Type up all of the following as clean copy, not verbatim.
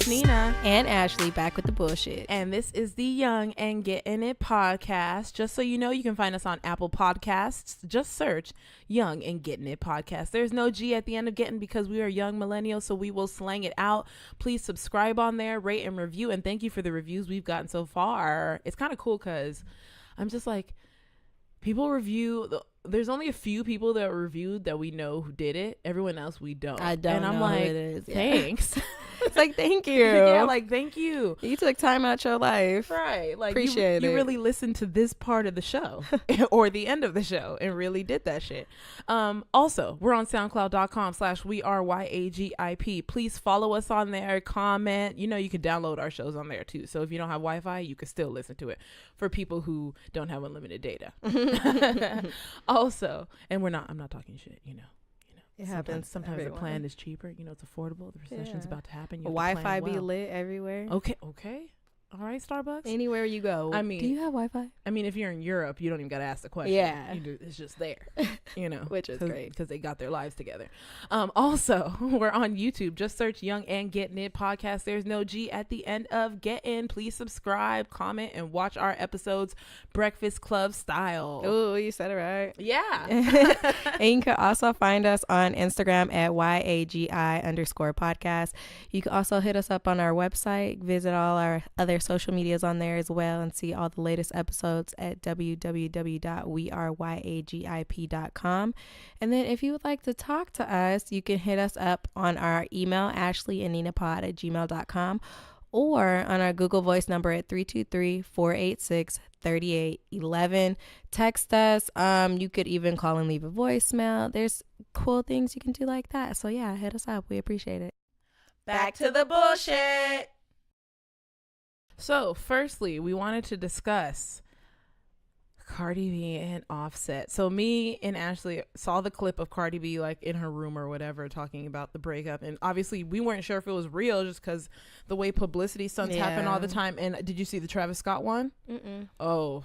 Nina and Ashley back with the bullshit. And this is the Young and Getting It podcast. Just so you know, you can find us on Apple Podcasts. Just search Young and Getting It podcast. There's no G at the end of getting because we are young millennials, so we will slang it out. Please subscribe on there, rate and review, and thank you for the reviews we've gotten so far. It's kind of cool because I'm just like, people review. There's only a few people that reviewed that we know who did it. Everyone else we don't. I don't. And I'm know like, who it is. Thanks. It's like, thank you. Yeah, like thank you. You took time out your life. Right. Like Appreciate it. You really listened to this part of the show or the end of the show and really did that shit. Also, we're on soundcloud.com/WeAreYAGIP. Please follow us on there, comment. You know, you can download our shows on there too. So if you don't have Wi-Fi, you can still listen to it for people who don't have unlimited data. Also, and I'm not talking shit, you know. It happens. Sometimes the plan is cheaper. You know, it's affordable. The recession's about to happen. Wi-Fi be lit everywhere. Okay. All right, Starbucks. Anywhere you go. I mean, do you have Wi-Fi? I mean, if you're in Europe, you don't even got to ask the question. Yeah. It's just there, you know. Which is great. Because they got their lives together. Also, we're on YouTube. Just search Young and Getting It podcast. There's no G at the end of Get In. Please subscribe, comment, and watch our episodes Breakfast Club style. Oh, you said it right. Yeah. And you can also find us on Instagram at YAGI_podcast. You can also hit us up on our website, visit all our other social medias on there as well, and see all the latest episodes at www.weareYAGIP.com. And then if you would like to talk to us, you can hit us up on our email, Ashleyandninapod@gmail.com, or on our Google Voice number at 323-486-3811. Text us. You could even call and leave a voicemail. There's cool things you can do like that. So yeah, hit us up. We appreciate it. Back to the bullshit. So, firstly, we wanted to discuss Cardi B and Offset. So me and Ashley saw the clip of Cardi B like in her room or whatever talking about the breakup, and obviously we weren't sure if it was real just because the way publicity stunts happen all the time. And did you see the Travis Scott one? So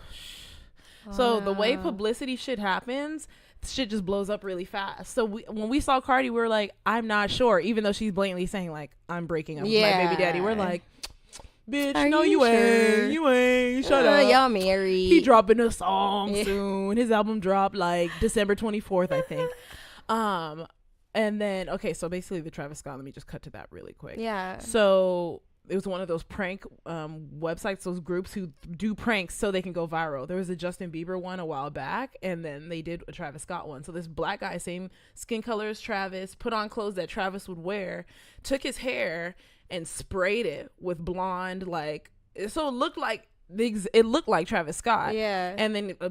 the way publicity shit happens, shit just blows up really fast. So when we saw Cardi, we were like, I'm not sure, even though she's blatantly saying like, I'm breaking up with my baby daddy. We're like, bitch, no, you ain't. You ain't. Shut up. Y'all married. He dropping a song soon. His album dropped like December 24th, I think. And then, okay, so basically the Travis Scott, let me just cut to that really quick. Yeah. So it was one of those prank websites, those groups who do pranks so they can go viral. There was a Justin Bieber one a while back, and then they did a Travis Scott one. So this black guy, same skin color as Travis, put on clothes that Travis would wear, took his hair and sprayed it with blonde, like, so it looked like Travis Scott. Yeah. And then a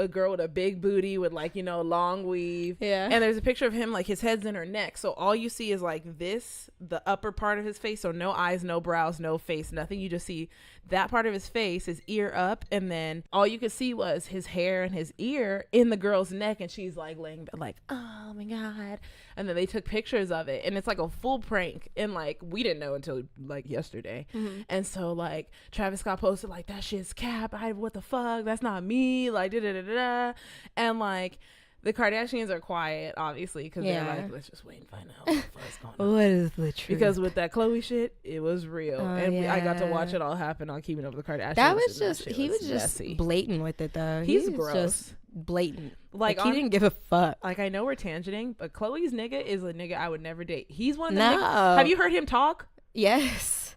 girl with a big booty with like, you know, long weave. Yeah. And there's a picture of him like his head's in her neck. So all you see is like this, the upper part of his face. So no eyes, no brows, no face, nothing. You just see that part of his face, his ear up. And then all you could see was his hair and his ear in the girl's neck. And she's like laying like, oh my God. And then they took pictures of it. And it's like a full prank. And like, we didn't know until like yesterday. And so like Travis Scott posted like, that shit's cap. What the fuck? That's not me. Like, da-da-da-da-da. And like, the Kardashians are quiet, obviously, because they're like, let's just wait and find out what the fuck's going on. What is the truth? Because with that Khloe shit, it was real. I got to watch it all happen on Keeping Up with the Kardashians. That was just, he was just messy. Blatant with it, though. He's gross. Just blatant. Like he didn't give a fuck. Like, I know we're tangenting, but Khloe's nigga is a nigga I would never date. He's one of the No. niggas. Have you heard him talk? Yes.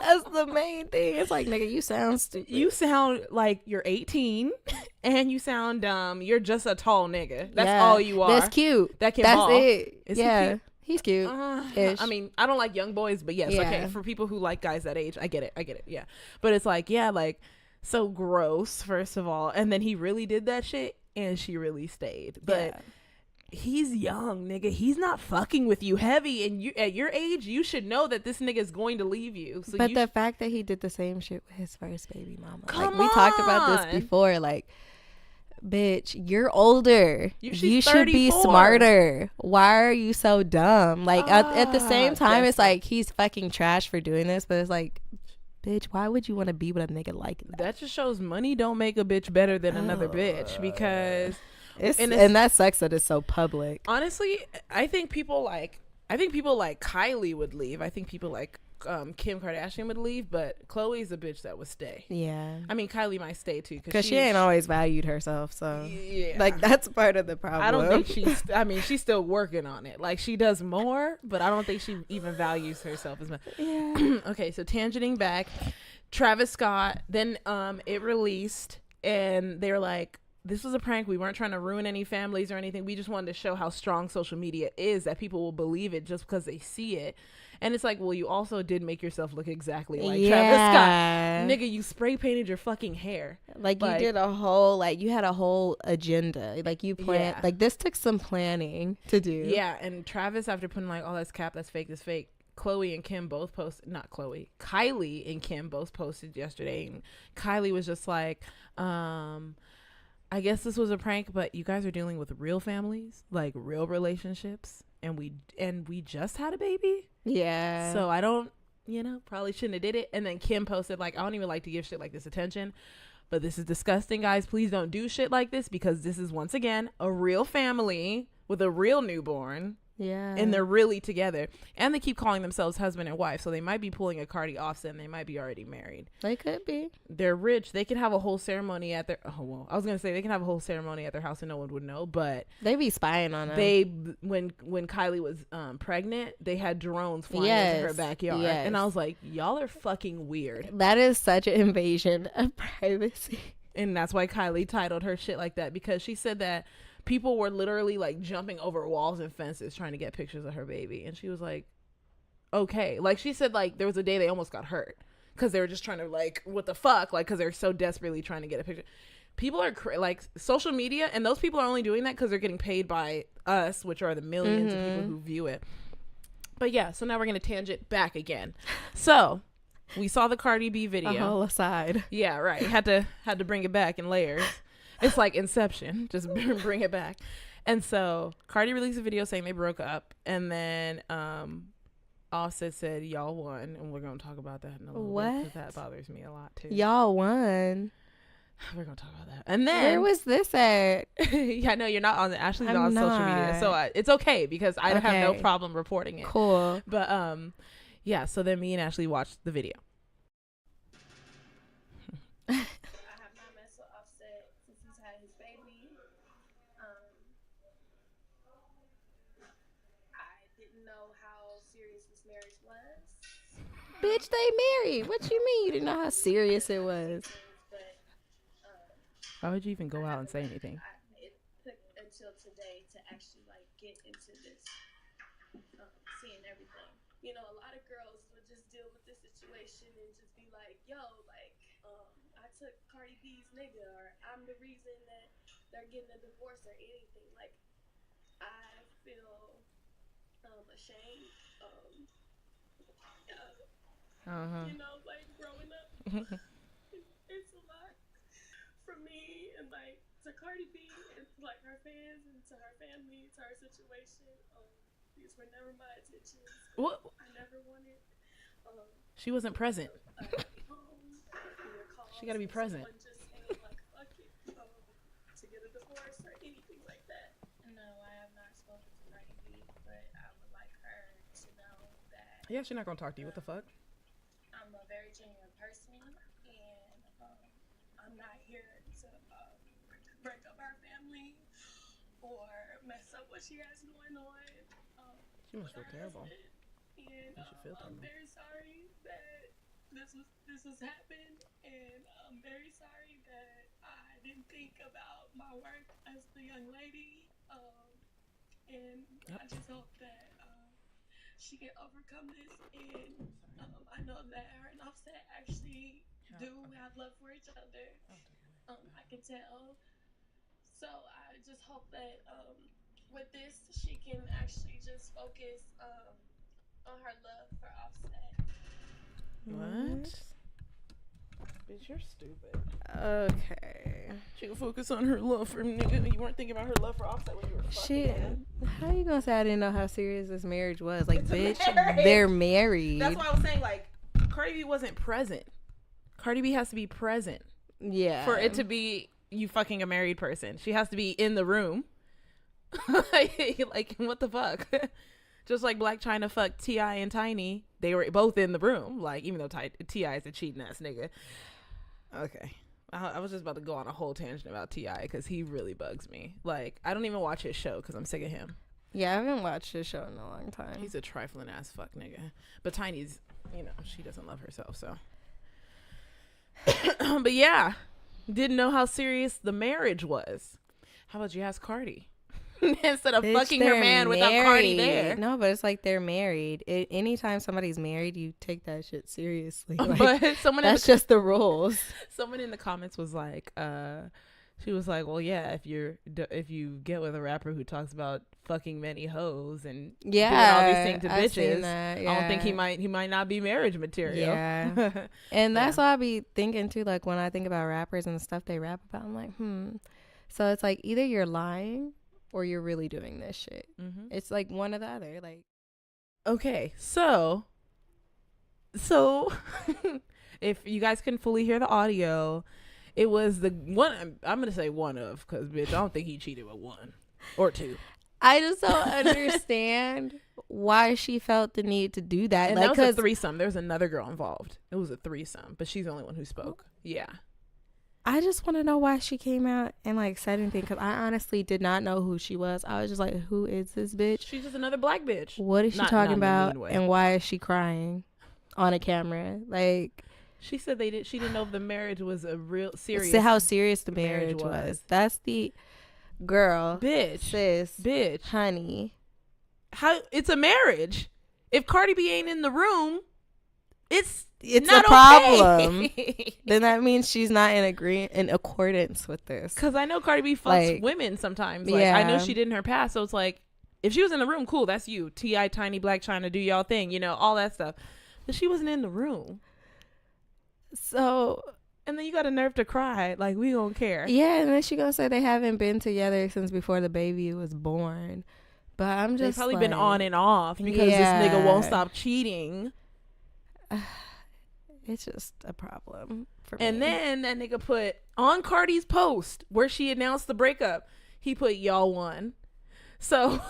That's the main thing. It's like, nigga, you sound stupid. You sound like you're 18 and you sound dumb. You're just a tall nigga. That's all you are. That's cute. That's it. Is yeah. he cute? He's cute. I mean, I don't like young boys, but yes, okay. For people who like guys that age, I get it. Yeah. But it's like, yeah, like, so gross, first of all. And then he really did that shit and she really stayed. But he's young, nigga. He's not fucking with you heavy, and you at your age, you should know that this nigga is going to leave you. So but the fact that he did the same shit with his first baby mama, Come we talked about this before, like, bitch, you're older. You should be smarter. Why are you so dumb? Like, at the same time, it's like he's fucking trash for doing this, but it's like, bitch, why would you want to be with a nigga like that? That just shows money don't make a bitch better than another bitch, because and that sucks that it's so public. Honestly, I think people like I think people like Kylie would leave. I think people like Kim Kardashian would leave, but Khloe's a bitch that would stay. Yeah. I mean, Kylie might stay too because she ain't always valued herself. So yeah, like that's part of the problem. I don't think she's still working on it. Like she does more, but I don't think she even values herself as much. Yeah. Okay, so tangenting back, Travis Scott. Then it released, and they were like, this was a prank. We weren't trying to ruin any families or anything. We just wanted to show how strong social media is, that people will believe it just because they see it. And it's like, well, you also did make yourself look exactly like Travis Scott. Nigga, you spray painted your fucking hair. Like you did a whole, like you had a whole agenda. Like you planned, like this took some planning to do. Yeah, and Travis, after putting like, oh, that's cap, that's fake, Kylie and Kim both posted yesterday. And Kylie was just like, I guess this was a prank, but you guys are dealing with real families, like real relationships, and we just had a baby. Yeah. So I don't, probably shouldn't have did it. And then Kim posted like, I don't even like to give shit like this attention, but this is disgusting, guys. Please don't do shit like this, because this is once again a real family with a real newborn. Yeah. And they're really together. And they keep calling themselves husband and wife. So they might be pulling a Cardi Offset, and they might be already married. They could be. They're rich. They could have a whole ceremony at their... Oh, well, I was going to say they can have a whole ceremony at their house and no one would know, but... They be spying on them. When Kylie was pregnant, they had drones flying into her backyard. Yes. And I was like, y'all are fucking weird. That is such an invasion of privacy. And that's why Kylie titled her shit like that, because she said that people were literally like jumping over walls and fences trying to get pictures of her baby. And she was like, okay. Like she said, like there was a day they almost got hurt because they were just trying to like, what the fuck? Like, because they're so desperately trying to get a picture. People are like social media, and those people are only doing that because they're getting paid by us, which are the millions of people who view it. But yeah, so now we're going to tangent back again. So we saw the Cardi B video. A whole aside. Yeah, right. Had to bring it back in layers. It's like Inception. Just bring it back. And so Cardi released a video saying they broke up. And then Offset said, y'all won. And we're going to talk about that in a little bit, because that bothers me a lot too. Y'all won. We're going to talk about that. And then... Where was this at? Yeah, no, you're not on... Ashley's not on social media. So it's okay, because I have no problem reporting it. Cool. But yeah, so then me and Ashley watched the video. Bitch, they married. What you mean you didn't know how serious it was? Why would you even go out and say anything? It took until today to actually like get into this, seeing everything. You know, a lot of girls would just deal with this situation and just be like, yo, like, I took Cardi B's nigga, or I'm the reason that they're getting a divorce or anything. Like, I feel ashamed. You know, like growing up, it's a lot for me, and like to Cardi B, and to like her fans, and to her family, to her situation. These were never my intentions. What? I never wanted. She wasn't present. She got to be present. Just saying like fuck it, to get a divorce or anything like that. No, I have not spoken to Cardi B, but I would like her to know that. Yeah, she's not gonna talk to you. What the fuck? I'm a very genuine person, and I'm not here to break up our family or mess up what she has going on. She must feel terrible. And I'm very sorry that this has happened, and I'm very sorry that I didn't think about my work as the young lady. And I just hope that she can overcome this, and I know that her and Offset actually do have love for each other. I can tell. So I just hope that with this, she can actually just focus on her love for Offset. What? Bitch, you're stupid. Okay. She can focus on her love for nigga. You weren't thinking about her love for Offset when you were fucking. How you gonna say I didn't know how serious this marriage was? Like, bitch, they're married. That's why I was saying, like, Cardi B wasn't present. Cardi B has to be present. Yeah. For it to be you fucking a married person. She has to be in the room. Like, what the fuck? Just like Black China fucked T.I. and Tiny. They were both in the room. Like, even though T.I. is a cheating ass nigga. Okay. I was just about to go on a whole tangent about T.I. because he really bugs me. Like, I don't even watch his show because I'm sick of him. Yeah, I haven't watched his show in a long time. He's a trifling ass fuck nigga. But Tiny's, you know, she doesn't love herself, so. But yeah, didn't know how serious the marriage was. How about you ask Cardi? Instead of fucking her man without Cardi there. No, but it's like they're married. Anytime somebody's married, you take that shit seriously. Like, but that's just the rules. Someone in the comments was like, she was like, well, yeah, if you get with a rapper who talks about fucking many hoes and doing all these things to bitches, I don't think he might not be marriage material. Yeah. And that's why I be thinking too, like when I think about rappers and the stuff they rap about, I'm like, So it's like either you're lying or you're really doing this shit. Mm-hmm. It's like one or the other. Like, okay, so if you guys can fully hear the audio, it was the one. I'm gonna say one of, because bitch, I don't think he cheated with one or two. I just don't understand why she felt the need to do that. And like, that was a threesome. There was another girl involved. It was a threesome, but she's the only one who spoke. Yeah. I just want to know why she came out and like said anything, because I honestly did not know who she was. I was just like, who is this bitch? She's just another black bitch. What is she talking about? And why is she crying on a camera? Like, she said she didn't know if the marriage was a real serious. How serious the marriage was. That's the girl, bitch, sis, bitch, honey. How it's a marriage? If Cardi B ain't in the room, it's not a problem. Okay. Then that means she's not in accordance with this. Because I know Cardi B fucks women sometimes. Like, I know she did in her past. So it's like, if she was in the room, cool, that's you. T.I., Tiny, Black China, do y'all thing, you know, all that stuff. But she wasn't in the room. So, and then you got a nerve to cry. Like, we don't care. Yeah, and then she gonna say they haven't been together since before the baby was born. But I'm just They've probably been on and off because this nigga won't stop cheating. It's just a problem for me. And then that nigga put on Cardi's post where she announced the breakup, he put y'all won. So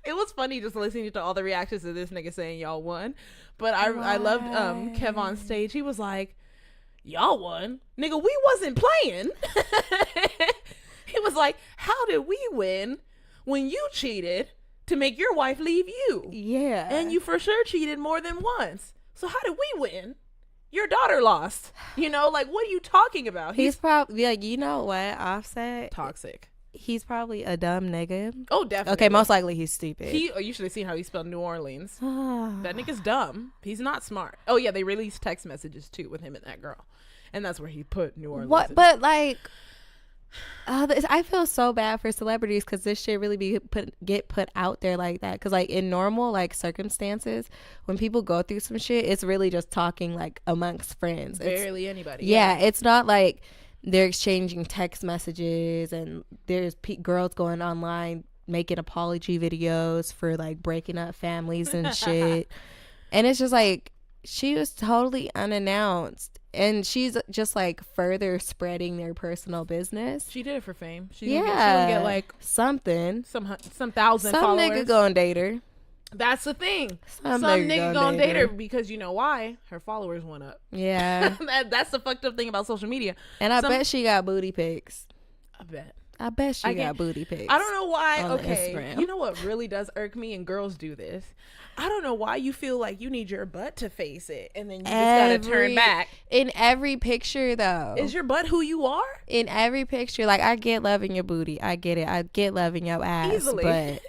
it was funny just listening to all the reactions to this nigga saying y'all won. But I loved Kev on stage. He was like, y'all won? Nigga, we wasn't playing. He was like, how did we win when you cheated to make your wife leave you? Yeah. And you for sure cheated more than once. So how did we win? Your daughter lost. You know, like, what are you talking about? He's probably like, you know what, Offset? Toxic. He's probably a dumb nigga. Oh, definitely. Okay, most likely he's stupid. You should have seen how he spelled New Orleans. That nigga's dumb. He's not smart. Oh yeah, they released text messages too with him and that girl, and that's where he put New Orleans. What? But like, I feel so bad for celebrities because this shit really get put out there like that. Because like in normal like circumstances, when people go through some shit, it's really just talking like amongst friends. Barely anybody. Yeah, it's not like they're exchanging text messages and there's girls going online making apology videos for like breaking up families and shit. And it's just like, she was totally unannounced and she's just like further spreading their personal business. She did it for fame. She didn't get like something, some thousand some followers. Nigga gonna date her. That's the thing. Some nigga gonna date her because you know why? Her followers went up. Yeah. That's the fucked up thing about social media. And I bet she got booty pics. I bet she got booty pics. I don't know why. Okay. Instagram. You know what really does irk me, and girls do this? I don't know why you feel like you need your butt to face it and then you just gotta turn back. In every picture though. Is your butt who you are? In every picture. Like, I get loving your booty. I get it. I get loving your ass. Easily. But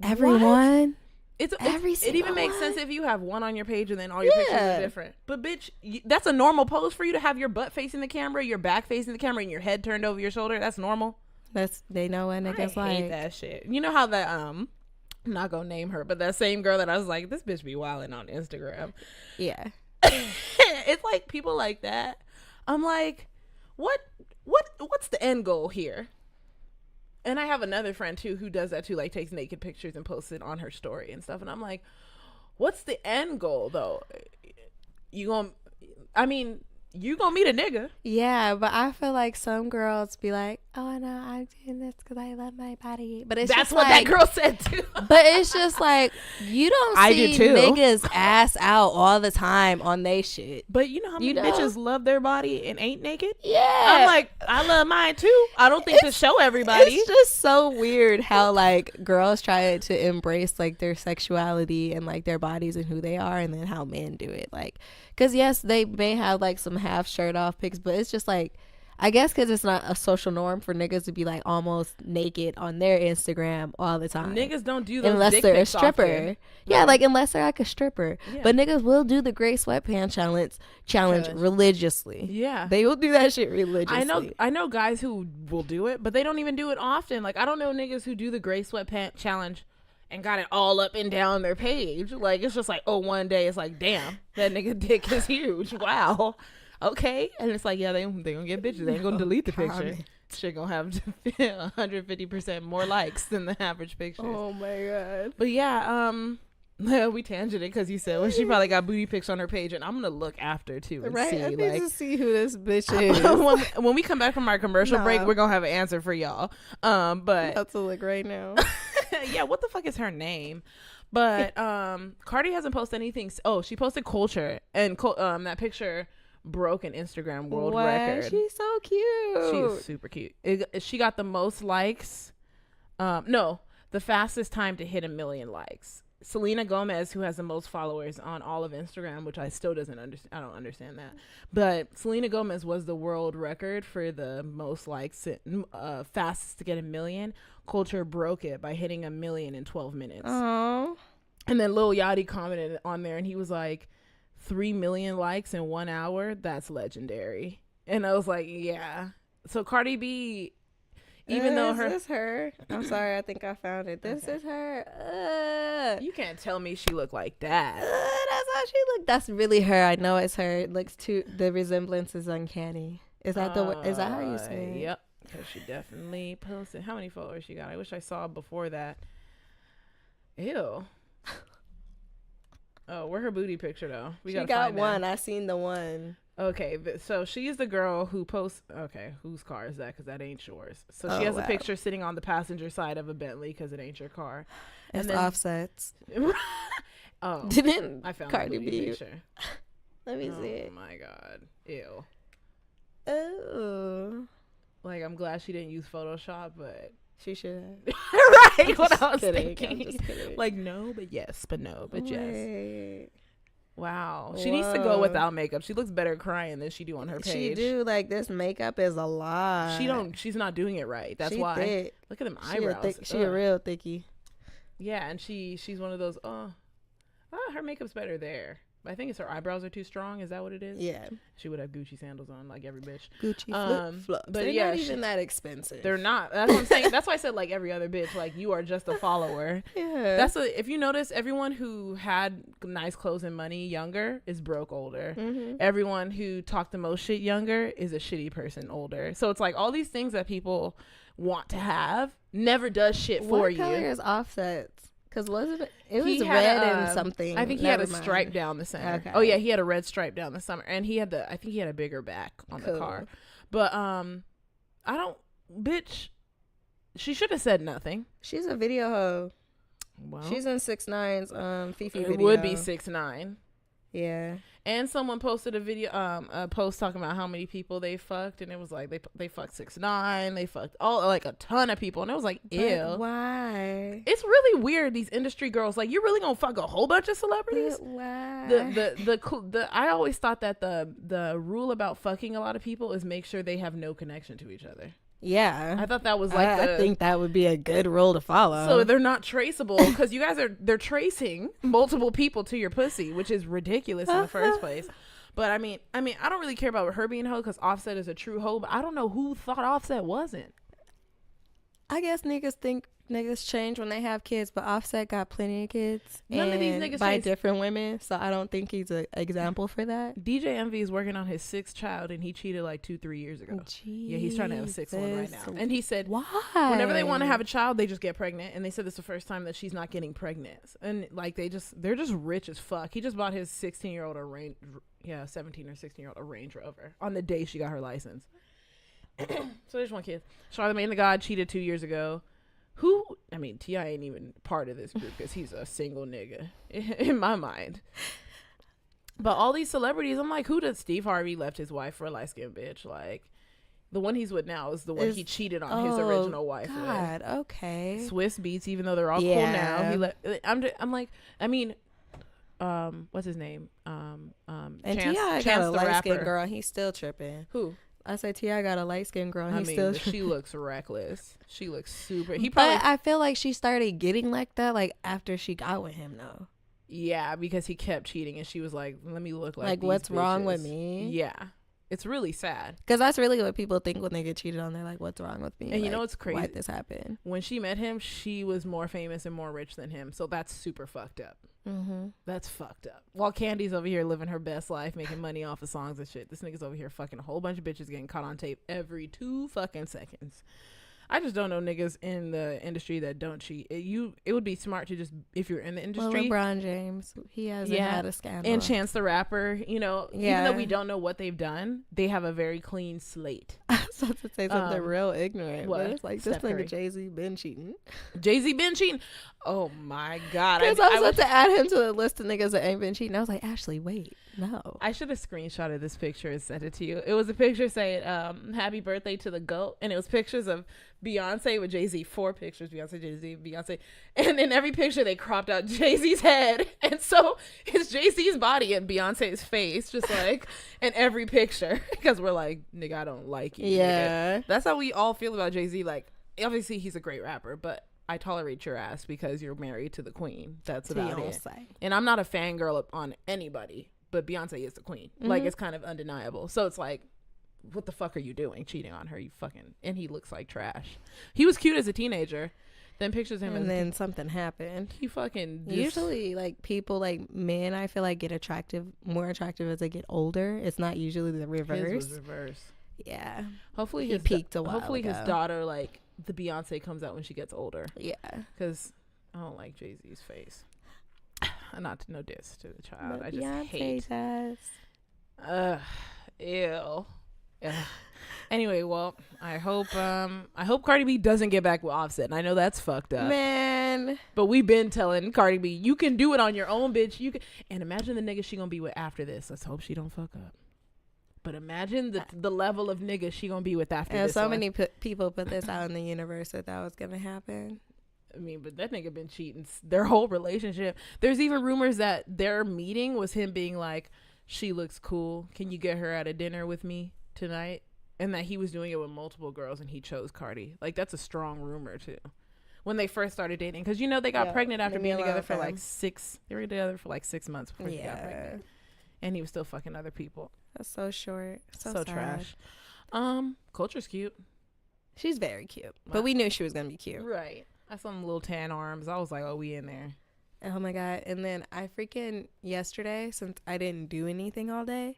everyone. It even makes sense if you have one on your page and then all your pictures are different. But bitch, that's a normal pose for you to have your butt facing the camera, your back facing the camera, and your head turned over your shoulder. That's normal. They know what niggas like. I hate that shit. You know how that I'm not gonna name her, but that same girl that I was like, this bitch be wilding on Instagram. Yeah. It's like people like that. I'm like, what's the end goal here? And I have another friend too who does that too, like takes naked pictures and posts it on her story and stuff. And I'm like, what's the end goal though? You gonna meet a nigga. Yeah, but I feel like some girls be like, oh no, I'm doing this because I love my body. But it's that's just what like, that girl said too. But it's just like, you don't see niggas ass out all the time on they shit. But you know how many bitches love their body and ain't naked? Yeah. I'm like, I love mine too. I don't think to show everybody. It's just so weird how like girls try to embrace like their sexuality and like their bodies and who they are, and then how men do it. Like, because yes, they may have like some half shirt off pics, but it's just like, I guess because it's not a social norm for niggas to be like almost naked on their Instagram all the time. Niggas don't do those unless dick they're a pics stripper. often. Yeah, like unless they're like a stripper. Yeah. But niggas will do the gray sweatpants challenge religiously. Yeah, they will do that shit religiously. I know guys who will do it, but they don't even do it often. Like, I don't know niggas who do the gray sweatpants challenge and got it all up and down their page. Like, it's just like, oh, one day it's like, damn, that nigga dick is huge. Wow. Okay. And it's like, yeah, they gonna get bitches. They ain't gonna delete the picture. Shit gonna have 150% more likes than the average picture. Oh my god. But yeah, we tangented because you said, well, she probably got booty pics on her page, and I'm gonna look after too and see. I need like, to see who this bitch is. when we come back from our commercial break, we're gonna have an answer for y'all. But I'm about to look right now. yeah, what the fuck is her name? But Cardi hasn't posted anything. Oh, she posted Culture, and that picture broke an Instagram world record. She's so cute. She's super cute. She got the most likes. The fastest time to hit 1 million likes. Selena Gomez, who has the most followers on all of Instagram, which I still don't understand that. But Selena Gomez was the world record for the most likes, fastest to get 1 million. Culture broke it by hitting 1 million in 12 minutes. Oh. And then Lil Yachty commented on there, and he was like, 3 million likes in 1 hour, that's legendary. And I was like, yeah. So Cardi B, even though Is this her? I'm sorry, I think I found it. This is her. You can't tell me she looked like that. That's how she looked. That's really her. I know it's her. It looks the resemblance is uncanny. Is that is that how you say it? Yep. Because she definitely posted. How many followers she got? I wish I saw before that. Ew. Oh, where her booty picture though? She got one. I seen the one. Okay, so she's the girl who posts. Okay, whose car is that? Because that ain't yours. So she has a picture sitting on the passenger side of a Bentley because it ain't your car. And then Offset's. Oh, didn't I found Cardi the B picture. Let me see it. Oh my god, ew. Oh, like I'm glad she didn't use Photoshop, but she should have. Right, what I was thinking. I'm just kidding. Like no, but yes, but no, but yes. Wow. She Whoa. needs to go without makeup. She looks better crying than she do on her page. She do. Like, this makeup is a lot. She's not doing it right. That's why. Thick. Look at them eyebrows. She a real thickie. Yeah, and she's one of those, her makeup's better there. I think it's her eyebrows are too strong. Is that what it is? Yeah. She would have Gucci sandals on like every bitch. Gucci flip-flops. But they're not even that expensive. They're not. That's what I'm saying. That's why I said like every other bitch. Like, you are just a follower. Yeah. If you notice, everyone who had nice clothes and money younger is broke older. Mm-hmm. Everyone who talked the most shit younger is a shitty person older. So it's like all these things that people want to have never does shit for you. What color is Offset's? Because it was red and something. I think he had a stripe down the center. Okay. Oh yeah, he had a red stripe down the center, and I think he had a bigger back on the car. But she should have said nothing. She's a video hoe. Well, she's in 6ix9ine's Fifi video. It would be 6ix9ine. Yeah. And someone posted a post talking about how many people they fucked, and it was like they fucked 6ix9ine, they fucked a ton of people, and it was like, ew. But why? It's really weird, these industry girls. Like, you're really gonna fuck a whole bunch of celebrities? But why? The I always thought that the rule about fucking a lot of people is make sure they have no connection to each other. Yeah, I thought that was like I think that would be a good rule to follow. So they're not traceable because you guys they're tracing multiple people to your pussy, which is ridiculous in the first place. But I mean, I don't really care about her being a hoe because Offset is a true hoe. But I don't know who thought Offset wasn't. I guess niggas think niggas change when they have kids, but Offset got plenty of kids. None of these niggas by different women, so I don't think he's an example for that. DJ Envy is working on his 6th child, and he cheated like 2-3 years ago. Yeah, he's trying to have a 6th one right now. And he said, why? Whenever they want to have a child, they just get pregnant. And they said this is the first time that she's not getting pregnant. And like they're just rich as fuck. He just bought his 17 or 16-year-old a Range Rover on the day she got her license. So there's one kid. Charlamagne the God cheated 2 years ago. T.I. ain't even part of this group because he's a single nigga in my mind. But all these celebrities, I'm like, who does Steve Harvey left his wife for a light-skinned bitch? Like, the one he's with now is the one he cheated on his original wife with. God, okay. Swiss Beats, even though they're all cool now. I'm like, I mean, what's his name? And T.I. got a light-skinned girl. He's still tripping. Who? I said T.I. got a light-skinned girl. He's still tripping. She looks reckless. She looks super. But I feel like she started getting like that like after she got with him though. Yeah, because he kept cheating and she was like, let me look like these what's bitches. Wrong with me? Yeah. It's really sad. Because that's really what people think when they get cheated on. They're like, what's wrong with me? And you know what's crazy? Why'd this happen? When she met him, she was more famous and more rich than him. So that's super fucked up. Mm-hmm. That's fucked up. While Candy's over here living her best life, making money off of songs and shit, this nigga's over here fucking a whole bunch of bitches getting caught on tape every 2 fucking seconds. I just don't know niggas in the industry that don't cheat. It would be smart to just, if you're in the industry. Well, LeBron James, he hasn't had a scandal. And Chance the Rapper, even though we don't know what they've done, they have a very clean slate. I was about to say something real ignorant. What? But it's like, this nigga Jay-Z been cheating. Jay-Z been cheating? Oh my God. Because I was about to add him to the list of niggas that ain't been cheating. I was like, Ashley, wait, no. I should have screenshotted this picture and sent it to you. It was a picture saying, happy birthday to the GOAT. And it was pictures of Beyonce with Jay-Z. 4 pictures, Beyonce, Jay-Z, Beyonce. And in every picture, they cropped out Jay-Z's head. And so it's Jay-Z's body and Beyonce's face, just like in every picture. Because we're like, nigga, I don't like you. Yeah. Nigga. That's how we all feel about Jay-Z. Like, obviously, he's a great rapper, but I tolerate your ass because you're married to the queen. That's about it. And I'm not a fangirl on anybody, but Beyonce is the queen. Mm-hmm. Like, it's kind of undeniable. So it's like, what the fuck are you doing cheating on her? You fucking. And he looks like trash. He was cute as a teenager. Then pictures him and then something happened. He fucking usually like people like men, I feel like get more attractive as they get older. It's not usually the reverse. His was reverse. Yeah. Hopefully he peaked a while hopefully ago. His daughter, like the Beyonce, comes out when she gets older. Yeah. Because I don't like Jay-Z's face. Not no diss to the child. But I just Beyonce hate. Does. Ew. Yeah. Anyway, well, I hope Cardi B doesn't get back with Offset. And I know that's fucked up. Man. But we've been telling Cardi B, you can do it on your own, bitch. You can. And imagine the nigga she gonna be with after this. Let's hope she don't fuck up. But imagine the level of nigga she gonna be with after this. And so many people put this out in the universe that was gonna happen. I mean, but that nigga been cheating their whole relationship. There's even rumors that their meeting was him being like, she looks cool. Can you get her at a dinner with me tonight? And that he was doing it with multiple girls and he chose Cardi. Like, that's a strong rumor too. When they first started dating. Because, they got pregnant after being together for like 6. They were together for like 6 months before he got pregnant. And he was still fucking other people. That's so short. So trash. Culture's cute. She's very cute. But we knew she was going to be cute. Right. I saw them little tan arms. I was like, oh, we in there. Oh my God. And then I freaking yesterday, since I didn't do anything all day,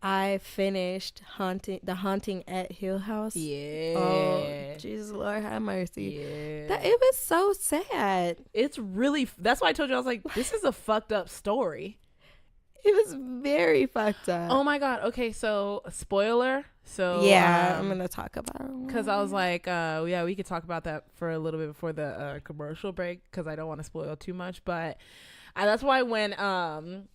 I finished The Haunting at Hill House. Yeah. Oh, Jesus, Lord, have mercy. Yeah. It was so sad. It's really, that's why I told you, I was like, this is a fucked up story. It was very fucked up. Oh my God. Okay, so spoiler. So yeah, I'm gonna talk about it because I was like, yeah, we could talk about that for a little bit before the commercial break because I don't want to spoil too much. But that's why when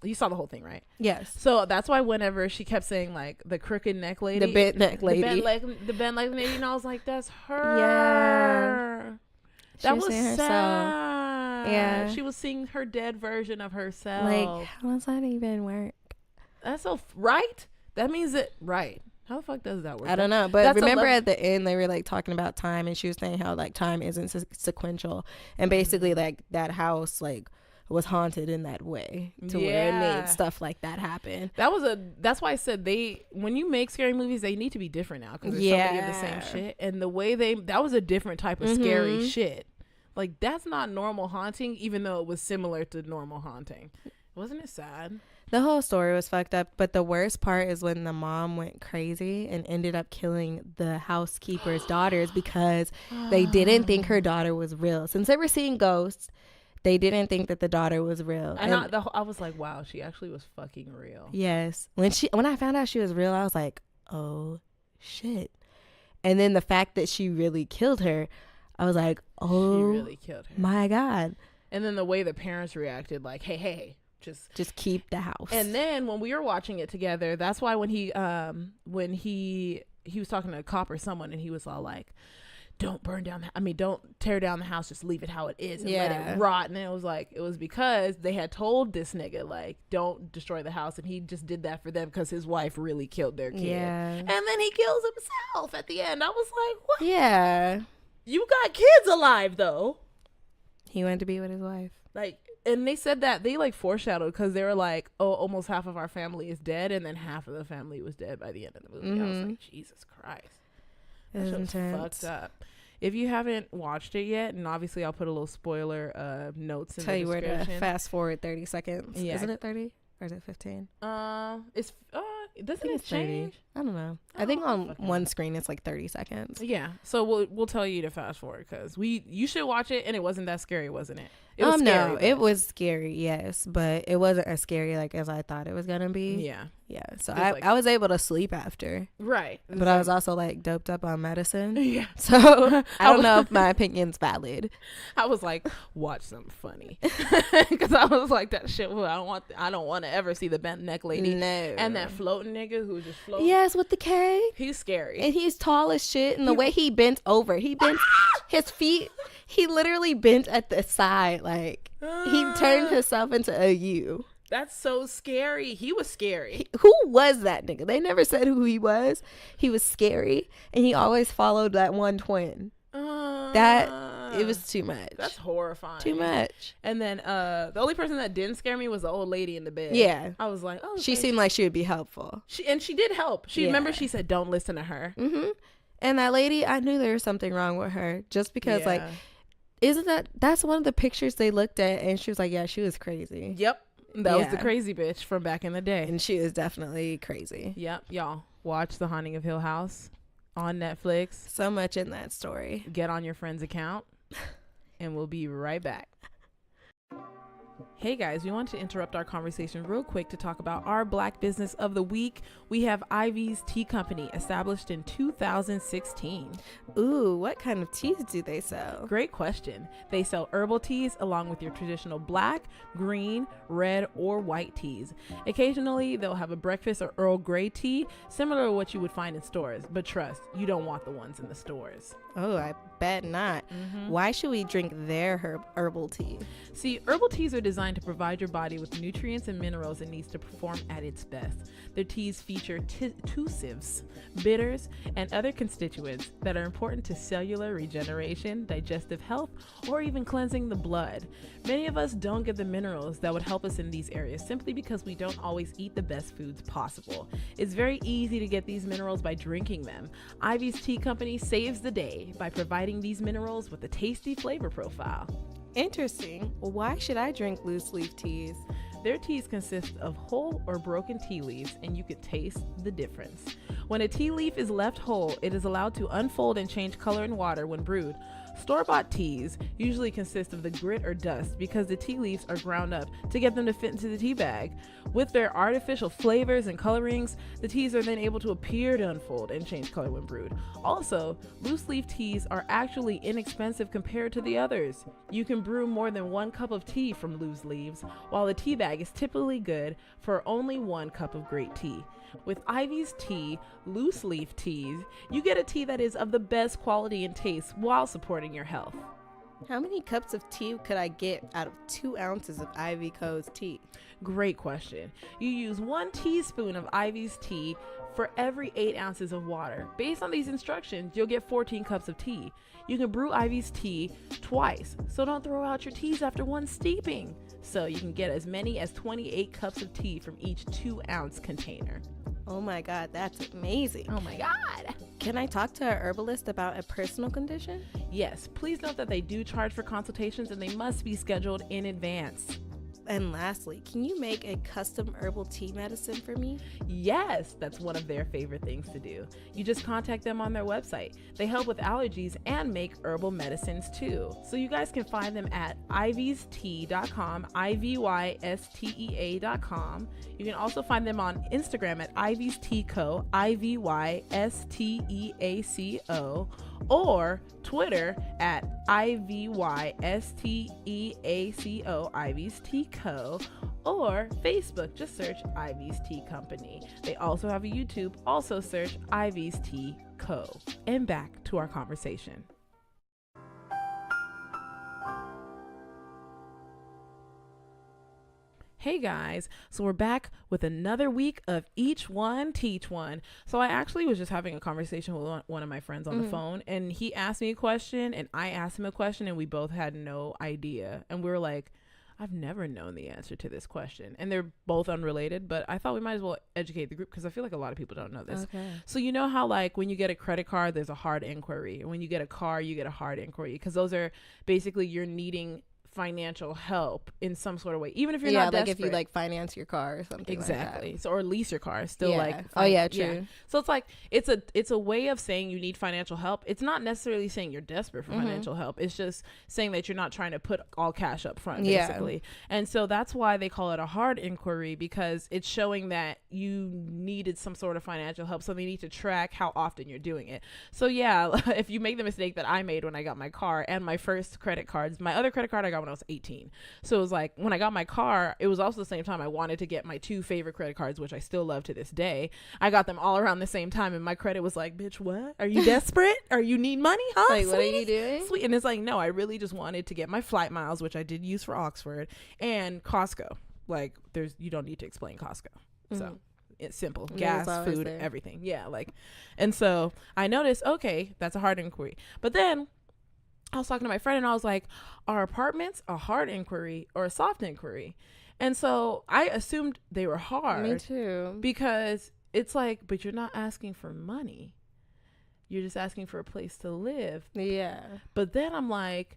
you saw the whole thing, right? Yes. So that's why whenever she kept saying like the crooked neck lady, the bent neck lady, the bent neck lady, and I was like, that's her. Yeah. That was sad. Yeah. She was seeing her dead version of herself. Like, how does that even work? That's so right. That means that right. How the fuck does that work? I don't know. But remember at the end, they were like talking about time and she was saying how like time isn't sequential. And basically like that house like was haunted in that way to where it made stuff like that happen. That's why I said when you make scary movies, they need to be different now because there's so many of the same shit. And the way that was a different type of scary shit. Like that's not normal haunting, even though it was similar to normal haunting. Wasn't it sad? The whole story was fucked up, but the worst part is when the mom went crazy and ended up killing the housekeeper's daughters because they didn't think her daughter was real. Since they were seeing ghosts, they didn't think that the daughter was real. And I was like, wow, she actually was fucking real. Yes. When I found out she was real, I was like, oh, shit. And then the fact that she really killed her, I was like, oh, she really killed her. My God. And then the way the parents reacted, like, hey, just keep the house. And then when we were watching it together, that's why when he was talking to a cop or someone, and he was all like, don't tear down the house, just leave it how it is and let it rot. And it was because they had told this nigga, like, don't destroy the house, and he just did that for them because his wife really killed their kid. And then he kills himself at the end. I was like, what? Yeah. You got kids alive though. He wanted to be with his wife. Like, and they said that they like foreshadowed, because they were like, oh, almost half of our family is dead, and then half of the family was dead by the end of the movie. I was like, Jesus Christ, that shit was fucked up. If you haven't watched it yet, and obviously I'll put a little spoiler notes in the description. Tell you where to fast forward 30 seconds. Yeah. Isn't it 30 or is it 15? Doesn't it change? 30. I don't know. I think on one screen it's like 30 seconds. Yeah. So we'll tell you to fast forward, because you should watch it, and it wasn't that scary, wasn't it? It was scary, no, it was scary, yes, but it wasn't as scary like as I thought it was gonna be. Yeah. So I was able to sleep after. Right. But I was also like doped up on medicine. Yeah. So I don't know if my opinion's valid. I was like, watch something funny, because I was like, that shit. I don't want to ever see the bent neck lady. No. And that floating nigga who just floats. Yes, with the K. He's scary. And he's tall as shit. And the way he bent over, he bent his feet. He literally bent at the side. Like, he turned himself into a U. That's so scary. He was scary. Who was that nigga? They never said who he was. He was scary. And he always followed that one twin. It was too much. That's horrifying. Too much. And then the only person that didn't scare me was the old lady in the bed. Yeah. I was like, oh. She seemed like she would be helpful. She did help. Remember, she said, don't listen to her. Mm-hmm. And that lady, I knew there was something wrong with her, just because like, that's one of the pictures they looked at, and she was like, yeah, she was crazy. Yep. That was the crazy bitch from back in the day. And she was definitely crazy. Yep. Y'all watch The Haunting of Hill House on Netflix. So much in that story. Get on your friend's account, and we'll be right back. Hey guys, we want to interrupt our conversation real quick to talk about our Black business of the week. We have Ivy's Tea Company, established in 2016. Ooh, what kind of teas do they sell? Great question. They sell herbal teas along with your traditional black, green, red, or white teas. Occasionally, they'll have a breakfast or Earl Grey tea, similar to what you would find in stores. But trust, you don't want the ones in the stores. Oh, I bet not. Mm-hmm. Why should we drink their herbal tea? See, herbal teas are designed to provide your body with nutrients and minerals it needs to perform at its best. Their teas feature tussives, bitters, and other constituents that are important to cellular regeneration, digestive health, or even cleansing the blood. Many of us don't get the minerals that would help us in these areas simply because we don't always eat the best foods possible. It's very easy to get these minerals by drinking them. Ivy's Tea Company saves the day by providing these minerals with a tasty flavor profile. Interesting. Why should I drink loose leaf teas? Their teas consist of whole or broken tea leaves, and you could taste the difference. When a tea leaf is left whole, it is allowed to unfold and change color in water when brewed. Store-bought teas usually consist of the grit or dust because the tea leaves are ground up to get them to fit into the tea bag. With their artificial flavors and colorings, the teas are then able to appear to unfold and change color when brewed. Also, loose leaf teas are actually inexpensive compared to the others. You can brew more than 1 cup of tea from loose leaves, while the tea bag is typically good for only 1 cup of great tea. With Ivy's Tea loose leaf teas, you get a tea that is of the best quality and taste while supporting your health. How many cups of tea could I get out of 2 ounces of Ivy Co.'s tea? Great question. You use 1 teaspoon of Ivy's tea for every 8 ounces of water. Based on these instructions, you'll get 14 cups of tea. You can brew Ivy's tea twice, so don't throw out your teas after one steeping. So you can get as many as 28 cups of tea from each 2-ounce container. Oh my God, that's amazing. Oh my God. Can I talk to a herbalist about a personal condition? Yes, please note that they do charge for consultations and they must be scheduled in advance. And lastly, can you make a custom herbal tea medicine for me? Yes, that's one of their favorite things to do. You just contact them on their website. They help with allergies and make herbal medicines too. So you guys can find them at ivystea.com, IVYSTEA.com. You can also find them on Instagram at IvySteaCo, IVYSTEACO, or Twitter at IVYSTEACO, Ivy's Tea Co, or Facebook, just search Ivy's Tea Company. They also have a YouTube, also search Ivy's Tea Co. And back to our conversation. Hey guys, so we're back with another week of Each One Teach One. So I actually was just having a conversation with one of my friends on the phone, and he asked me a question and I asked him a question, and we both had no idea. And we were like, I've never known the answer to this question. And they're both unrelated, but I thought we might as well educate the group because I feel like a lot of people don't know this. Okay. So you know how like when you get a credit card, there's a hard inquiry. And when you get a car, you get a hard inquiry, because those are basically you're needing financial help in some sort of way, even if you're not desperate. Like if you like finance your car or something exactly like that. So, or lease your car, still like true. So it's like it's a way of saying you need financial help. It's not necessarily saying you're desperate for financial help. It's just saying that you're not trying to put all cash up front, basically. And so that's why they call it a hard inquiry, because it's showing that you needed some sort of financial help, so they need to track how often you're doing it. So if you make the mistake that I made when I got my car and my first credit cards, my other credit card I got when I was 18. So it was like when I got my car, it was also the same time I wanted to get my two favorite credit cards, which I still love to this day. I got them all around the same time, and my credit was like, bitch, what? Are you desperate? Or you need money? Huh? Like, what are you doing? Sweet. And it's like, no, I really just wanted to get my flight miles, which I did use for Oxford, and Costco. Like, you don't need to explain Costco. So it's simple. Gas, food, everything. Yeah. Like, and so I noticed, okay, that's a hard inquiry. But then I was talking to my friend and I was like, are apartments a hard inquiry or a soft inquiry? And so I assumed they were hard. Me too. Because it's like, but you're not asking for money. You're just asking for a place to live. Yeah. But then I'm like,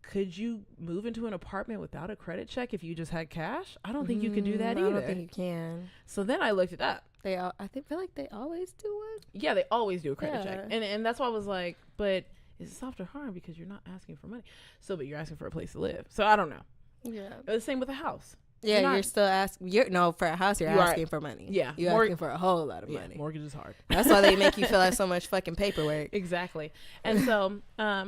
could you move into an apartment without a credit check if you just had cash? I don't think you can do that either. I don't think you can. So then I looked it up. I feel like they always do one. Yeah, they always do a credit check. And that's why I was like, but is it soft or hard? Because you're not asking for money. So, but you're asking for a place to live. So I don't know. Yeah. The same with a house. Yeah, you're still asking. For a house, you're asking for money. Yeah. You're asking for a whole lot of money. Mortgage is hard. That's why they make you fill out so much fucking paperwork. Exactly. And so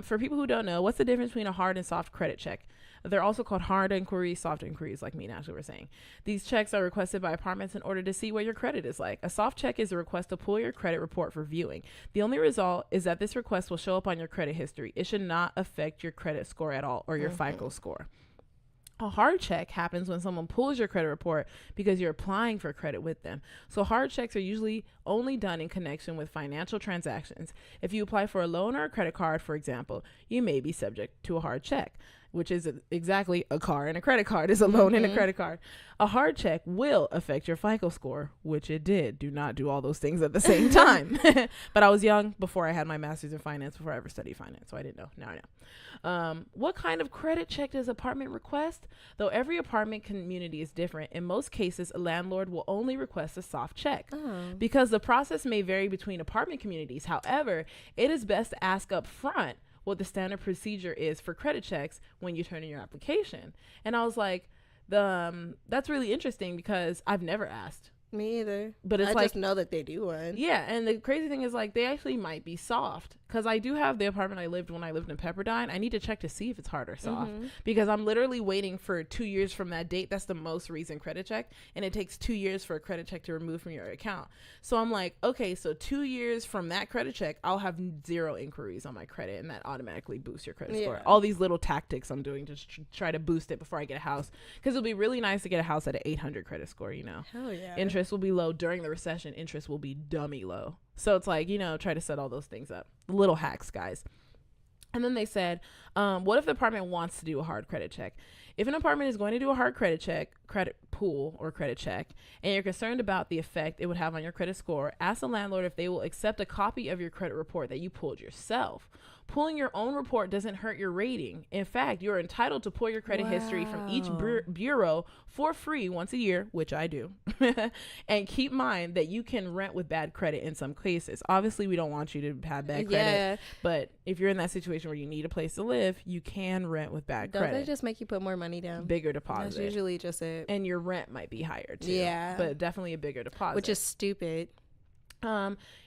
for people who don't know, what's the difference between a hard and soft credit check? They're also called hard inquiries, soft inquiries, like me and Ashley were saying. These checks are requested by apartments in order to see what your credit is like. A soft check is a request to pull your credit report for viewing. The only result is that this request will show up on your credit history. It should not affect your credit score at all, or your FICO score. A hard check happens when someone pulls your credit report because you're applying for credit with them. So hard checks are usually only done in connection with financial transactions. If you apply for a loan or a credit card, for example, you may be subject to a hard check, which is exactly a car and a credit card is a loan and a credit card. A hard check will affect your FICO score, which it did. Do not do all those things at the same time. But I was young before I had my master's in finance, before I ever studied finance, so I didn't know. Now I know. What kind of credit check does apartment request? Though every apartment community is different, in most cases, a landlord will only request a soft check because the process may vary between apartment communities. However, it is best to ask up front what the standard procedure is for credit checks when you turn in your application. And I was like, that's really interesting because I've never asked. Me either. But it's I like, just know that they do one. Yeah, and the crazy thing is like they actually might be soft, because I do have the apartment I lived when I lived in Pepperdine. I need to check to see if it's hard or soft, because I'm literally waiting for 2 years from that date. That's the most recent credit check, and it takes 2 years for a credit check to remove from your account. So I'm like, okay, so 2 years from that credit check, I'll have 0 inquiries on my credit, and that automatically boosts your credit score. All these little tactics I'm doing to try to boost it before I get a house, because it'll be really nice to get a house at an 800 credit score. Hell yeah. Interest will be low during the recession. Interest will be dummy low. So it's like, try to set all those things up. Little hacks, guys. And then they said, what if the apartment wants to do a hard credit check? If an apartment is going to do a hard credit pull or credit check, and you're concerned about the effect it would have on your credit score, ask the landlord if they will accept a copy of your credit report that you pulled yourself. Pulling your own report doesn't hurt your rating. In fact, you're entitled to pull your credit history from each bureau for free once a year, which I do. And keep in mind that you can rent with bad credit in some cases. Obviously, we don't want you to have bad credit, but if you're in that situation where you need a place to live, you can rent with bad credit. Don't they just make you put more money down? Bigger deposit. That's usually just it. And your rent might be higher too. Yeah. But definitely a bigger deposit. Which is stupid.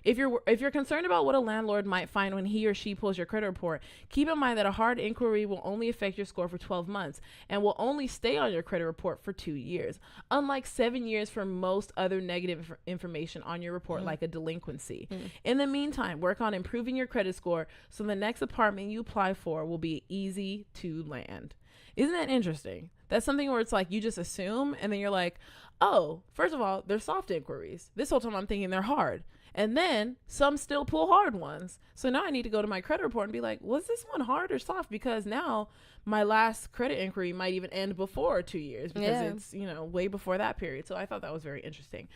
If you're concerned about what a landlord might find when he or she pulls your credit report, keep in mind that a hard inquiry will only affect your score for 12 months and will only stay on your credit report for 2 years, unlike 7 years for most other negative information on your report, like a delinquency. In the meantime, work on improving your credit score so the next apartment you apply for will be easy to land. Isn't that interesting? That's something where it's like you just assume, and then you're like, oh, first of all, they're soft inquiries. This whole time I'm thinking they're hard. And then some still pull hard ones. So now I need to go to my credit report and be like, was this one hard or soft? Because now my last credit inquiry might even end before 2 years because it's, way before that period. So I thought that was very interesting.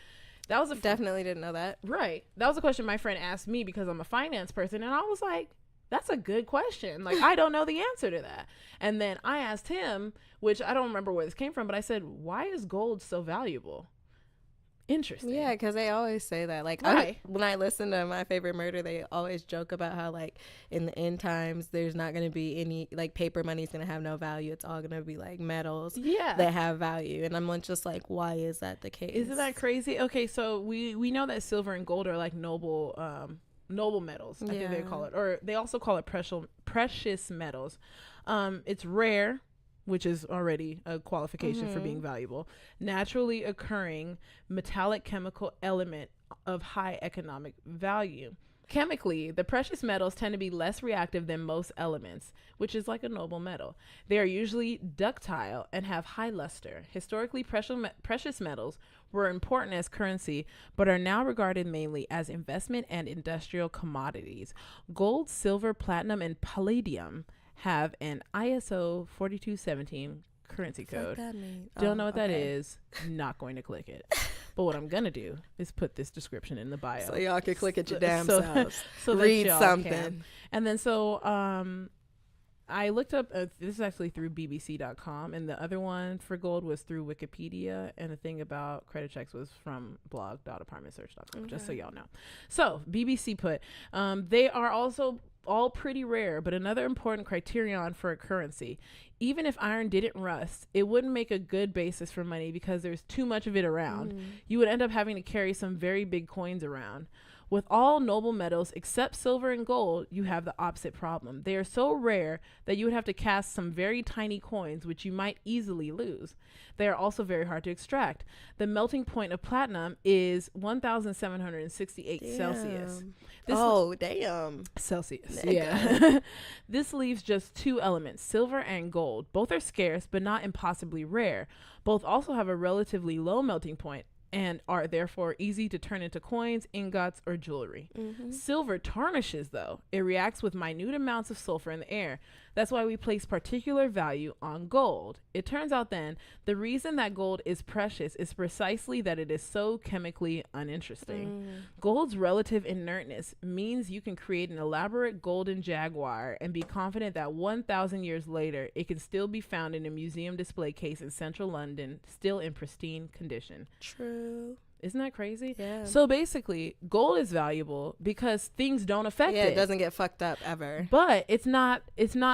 That was definitely didn't know that. Right. That was a question my friend asked me because I'm a finance person. And I was like, that's a good question. Like, I don't know the answer to that. And then I asked him, which I don't remember where this came from, but I said, why is gold so valuable? Interesting. Yeah, because they always say that. Like, when I listen to My Favorite Murder, they always joke about how, like, in the end times, there's not going to be any, like, paper money's going to have no value. It's all going to be, like, metals that have value. And I'm just like, why is that the case? Isn't that crazy? Okay, so we know that silver and gold are, like, noble metals, I think they call it. Or they also call it precious metals. It's rare, which is already a qualification for being valuable, naturally occurring metallic chemical element of high economic value. Chemically, the precious metals tend to be less reactive than most elements, which is like a noble metal. They are usually ductile and have high luster. Historically, precious metals were important as currency, but are now regarded mainly as investment and industrial commodities. Gold, silver, platinum, and palladium have an ISO 4217 currency code. Don't know what that is. Not going to click it. But what I'm going to do is put this description in the bio. So y'all can click it your damn selves. So read something. Can. And then I looked up, this is actually through bbc.com, and the other one for gold was through Wikipedia, and the thing about credit checks was from blog.apartmentsearch.com, just so y'all know. So BBC put, they are also all pretty rare, but another important criterion for a currency. Even if iron didn't rust, it wouldn't make a good basis for money because there's too much of it around. You would end up having to carry some very big coins around. With all noble metals except silver and gold, you have the opposite problem. They are so rare that you would have to cast some very tiny coins, which you might easily lose. They are also very hard to extract. The melting point of platinum is 1,768 Celsius. Celsius. Nigga. Yeah. This leaves just two elements, silver and gold. Both are scarce, but not impossibly rare. Both also have a relatively low melting point and are therefore easy to turn into coins, ingots, or jewelry. Silver tarnishes, though. It reacts with minute amounts of sulfur in the air. That's why we place particular value on gold. It turns out then, the reason that gold is precious is precisely that it is so chemically uninteresting. Gold's relative inertness means you can create an elaborate golden jaguar and be confident that 1,000 years later, it can still be found in a museum display case in central London, still in pristine condition. True. Isn't that crazy? Yeah. So basically, gold is valuable because things don't affect it. Yeah, it doesn't get fucked up ever. But it's not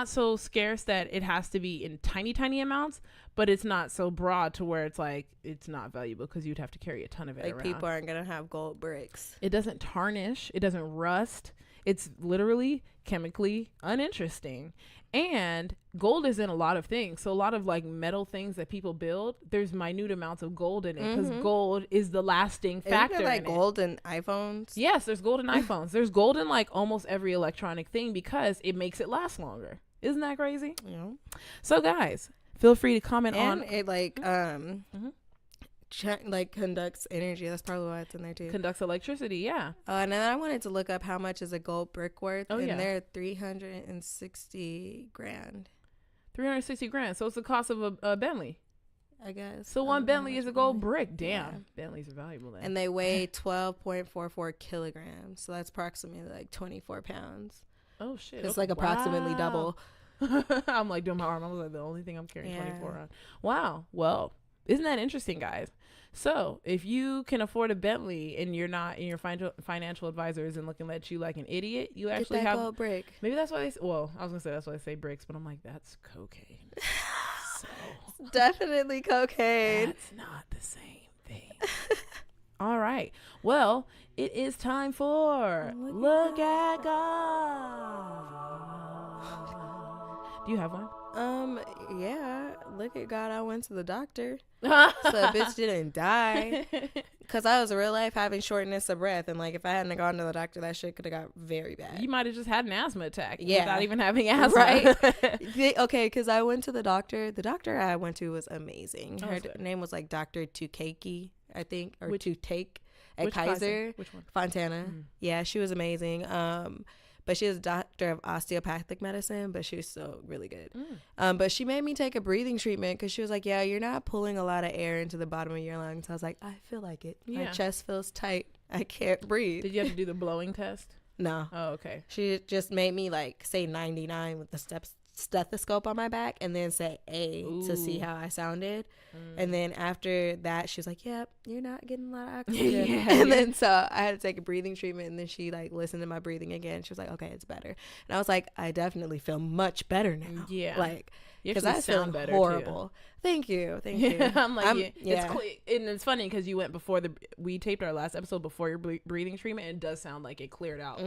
so scarce that it has to be in tiny, tiny amounts, but it's not so broad to where it's like it's not valuable because you'd have to carry a ton of it around. Like people aren't going to have gold bricks. It doesn't tarnish. It doesn't rust. It's literally chemically uninteresting. And gold is in a lot of things. So a lot of like metal things that people build, there's minute amounts of gold in it because gold is the lasting factor. Isn't there like gold in iPhones? Yes, there's gold in iPhones. There's gold in like almost every electronic thing because it makes it last longer. Isn't that crazy? Yeah. So guys, feel free to comment on it. Like like conducts energy. That's probably why it's in there too. Conducts electricity. Yeah. And then I wanted to look up how much is a gold brick worth. They're $360,000. $360,000. So it's the cost of a Bentley. I guess. So one Bentley is a gold brick. Damn. Yeah. Bentleys are valuable then. And they weigh 12.44 kilograms. So that's approximately like 24 pounds. Oh, shit. It's like approximately double. I'm like doing my arm. I was like, the only thing I'm carrying 24 on. Wow. Well, isn't that interesting, guys? So if you can afford a Bentley and you're not, and your financial advisor isn't looking at you like an idiot, you actually have gold brick. Maybe that's why well, I was gonna say that's why they say bricks, but I'm like, that's cocaine. So it's definitely cocaine. That's not the same thing. All right. Well, it is time for Look at God. Do you have one? Yeah. Look at God. I went to the doctor. So a bitch didn't die. Because I was in real life having shortness of breath. And like, if I hadn't gone to the doctor, that shit could have got very bad. You might have just had an asthma attack. Yeah. Without even having asthma. Right. Okay. Because I went to the doctor. The doctor I went to was amazing. Her name was like Dr. Tukeki, I think. Or Tutake at Kaiser. Which one? Fontana. Yeah. She was amazing. But she was a doctor of osteopathic medicine, but she was still really good. But she made me take a breathing treatment because she was like, yeah, you're not pulling a lot of air into the bottom of your lungs. I was like, I feel like it. Yeah. My chest feels tight. I can't breathe. Did you have to do the blowing test? No. Oh, okay. She just made me like say 99 with the stethoscope on my back and then say A to see how I sounded. And then after that, she was like, yep, you're not getting a lot of oxygen. Then so I had to take a breathing treatment, and then she like listened to my breathing again. She was like, okay, it's better. And I was like, I definitely feel much better now. Yeah. Like, because I sound better horrible. Too. Thank you. I'm like, it's funny because you went before we taped our last episode before your breathing treatment. And it does sound like it cleared out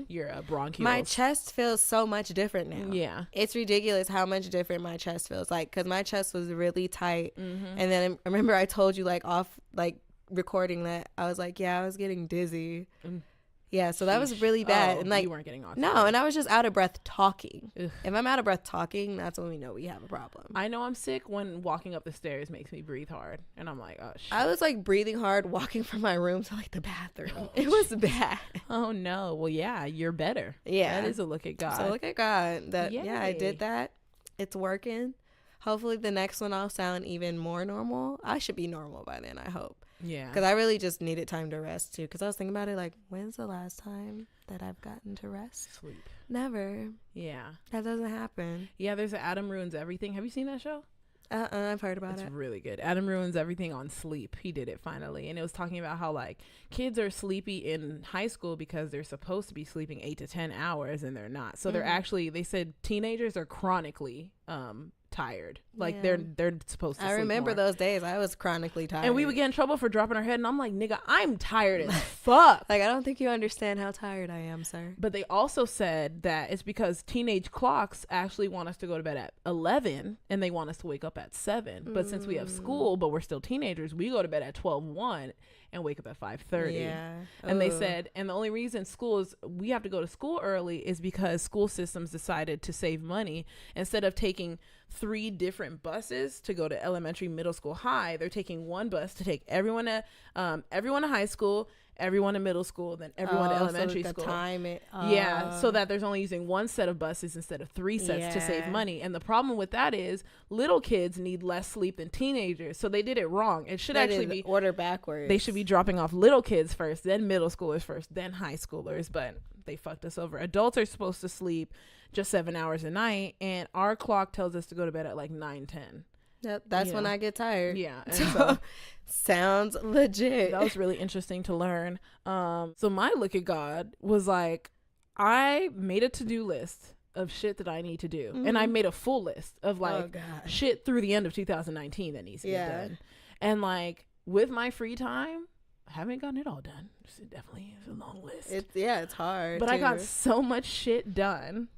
your bronchioles. My chest feels so much different now. Yeah, it's ridiculous how much different my chest feels. Like, because my chest was really tight, and then I remember I told you like off like recording that I was like, yeah, I was getting dizzy. Yeah, so that was really bad. And like, you weren't getting off. No, and I was just out of breath talking. Ugh. If I'm out of breath talking, that's when we know we have a problem. I know I'm sick when walking up the stairs makes me breathe hard. And I'm like, oh, shit. I was like breathing hard walking from my room to like the bathroom. It was bad. Oh, no. Well, yeah, you're better. Yeah. That is a look at God. So look at God. Yeah, I did that. It's working. Hopefully the next one I'll sound even more normal. I should be normal by then, I hope. Yeah. Because I really just needed time to rest, too. Because I was thinking about it, like, when's the last time that I've gotten to rest? Sleep. Never. Yeah. That doesn't happen. Yeah, there's an Adam Ruins Everything. Have you seen that show? I've heard about it. It's really good. Adam Ruins Everything on sleep. He did it finally. And it was talking about how, like, kids are sleepy in high school because they're supposed to be sleeping 8 to 10 hours and they're not. So they're actually, they said teenagers are chronically tired. Like they're supposed to sleep remember more. those days. I was chronically tired. And we would get in trouble for dropping our head, and I'm like, nigga, I'm tired as fuck. Like, I don't think you understand how tired I am, sir. But they also said that it's because teenage clocks actually want us to go to bed at 11 and they want us to wake up at 7. But since we have school but we're still teenagers, we go to bed at 12:01 and wake up at 5:30. Yeah. And they said, and the only reason we have to go to school early is because school systems decided to save money. Instead of taking 3 different buses to go to elementary, middle school, high, they're taking one bus to take everyone to high school, everyone in middle school, then everyone in elementary school. Yeah, so that there's only using one set of buses instead of 3 sets to save money. And the problem with that is little kids need less sleep than teenagers, so they did it wrong. It should actually be order backwards. They should be dropping off little kids first, then middle schoolers first, then high schoolers, but they fucked us over. Adults are supposed to sleep just 7 hours a night, and our clock tells us to go to bed at like 9-10. That's when I get tired. Yeah. And so sounds legit. That was really interesting to learn. So my look at God was like, I made a to-do list of shit that I need to do. And I made a full list of like shit through the end of 2019 that needs to get done. And like with my free time, I haven't gotten it all done. It definitely is a long list. It's hard. But I got so much shit done.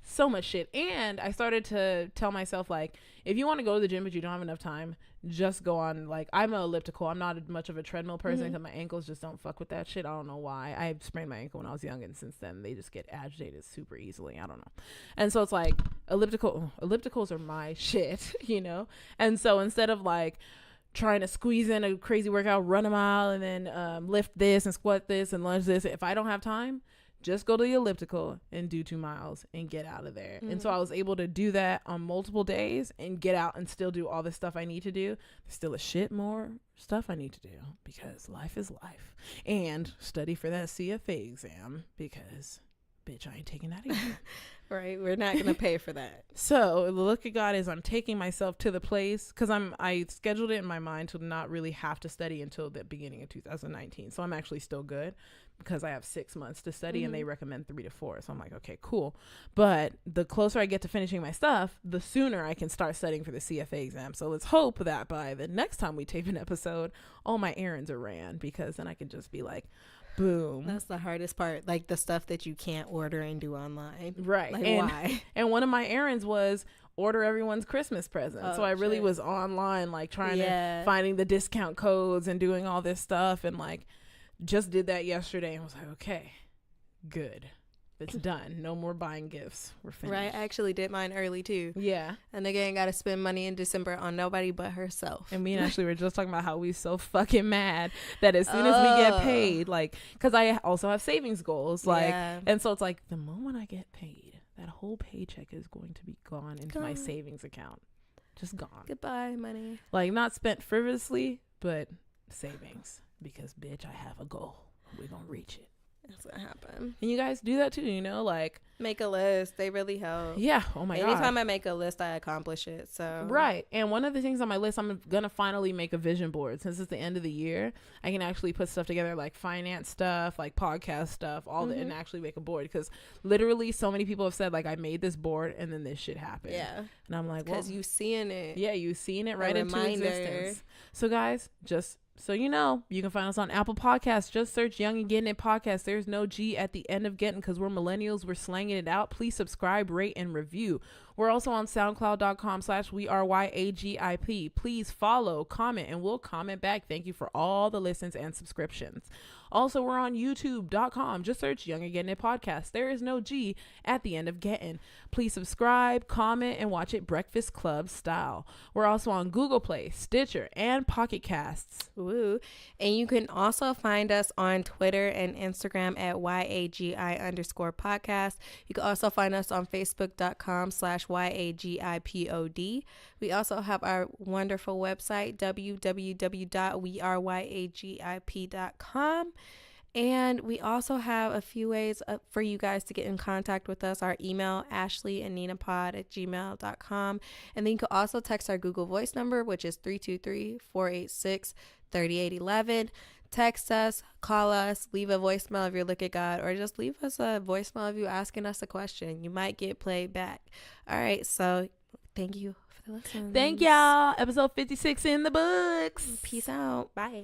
So much shit. And I started to tell myself, like, if you want to go to the gym but you don't have enough time, just go on, like, I'm an elliptical. I'm not much of a treadmill person because my ankles just don't fuck with that shit. I don't know why. I sprained my ankle when I was young, and since then they just get agitated super easily. I don't know. And so it's like ellipticals are my shit, you know? And so instead of like trying to squeeze in a crazy workout, run a mile, and then lift this and squat this and lunge this, if I don't have time, just go to the elliptical and do 2 miles and get out of there. And so I was able to do that on multiple days and get out and still do all the stuff I need to do. There's still a shit more stuff I need to do because life is life. And study for that CFA exam because, bitch, I ain't taking that again. Right, we're not gonna pay for that. So the look at God is I'm taking myself to the place because I scheduled it in my mind to not really have to study until the beginning of 2019. So I'm actually still good because I have 6 months to study and they recommend 3 to 4. So I'm like, okay, cool. But the closer I get to finishing my stuff, the sooner I can start studying for the CFA exam. So let's hope that by the next time we tape an episode, all my errands are ran, because then I can just be like, boom. That's the hardest part, like the stuff that you can't order and do online. Right. Like, and, why? And one of my errands was order everyone's Christmas present. So I really was online, like trying to finding the discount codes and doing all this stuff, and like just did that yesterday and was like, okay, good. It's done. No more buying gifts. We're finished. Right. I actually did mine early too. Yeah. And again, got to spend money in December on nobody but herself. And me and Ashley were just talking about how we so fucking mad that as soon as we get paid, like, because I also have savings goals, like, and so it's like the moment I get paid, that whole paycheck is going to be gone into my savings account. Just gone. Goodbye, money. Like, not spent frivolously, but savings, because bitch, I have a goal. We're gonna reach it. That's what happened. And you guys do that too, you know, like make a list. They really help. Yeah. Oh my god. Anytime I make a list, I accomplish it. So right. And one of the things on my list, I'm gonna finally make a vision board. Since it's the end of the year, I can actually put stuff together, like finance stuff, like podcast stuff, all that, and actually make a board. Because literally, so many people have said, like, I made this board and then this shit happened. Yeah. And I'm like, well, because you seeing it. Yeah, you seeing it right into existence. So guys, just so you know, you can find us on Apple Podcasts. Just search Young and Getting It Podcast. There's no G at the end of getting, because we're millennials. We're slanging it out. Please subscribe, rate, and review. We're also on SoundCloud.com/WeAreYAGIP. Please follow, comment, and we'll comment back. Thank you for all the listens and subscriptions. Also, we're on YouTube.com. Just search Young and Getting It Podcast. There is no G at the end of getting. Please subscribe, comment, and watch it Breakfast Club style. We're also on GooglePlay, Stitcher, and Pocket Casts. Woo. And you can also find us on Twitter and Instagram at YAGI_podcast. You can also find us on Facebook.com/YAGIPOD. We also have our wonderful website, www.weareyagip.com. And we also have a few ways for you guys to get in contact with us. Our email, Ashleyandninapod@gmail.com. And then you can also text our Google Voice number, which is 323-486-3811. Text us, call us, leave a voicemail of your look at God, or just leave us a voicemail of you asking us a question. You might get played back. All right, so thank you for the listen. Thank y'all. Episode 56 in the books. Peace out. Bye.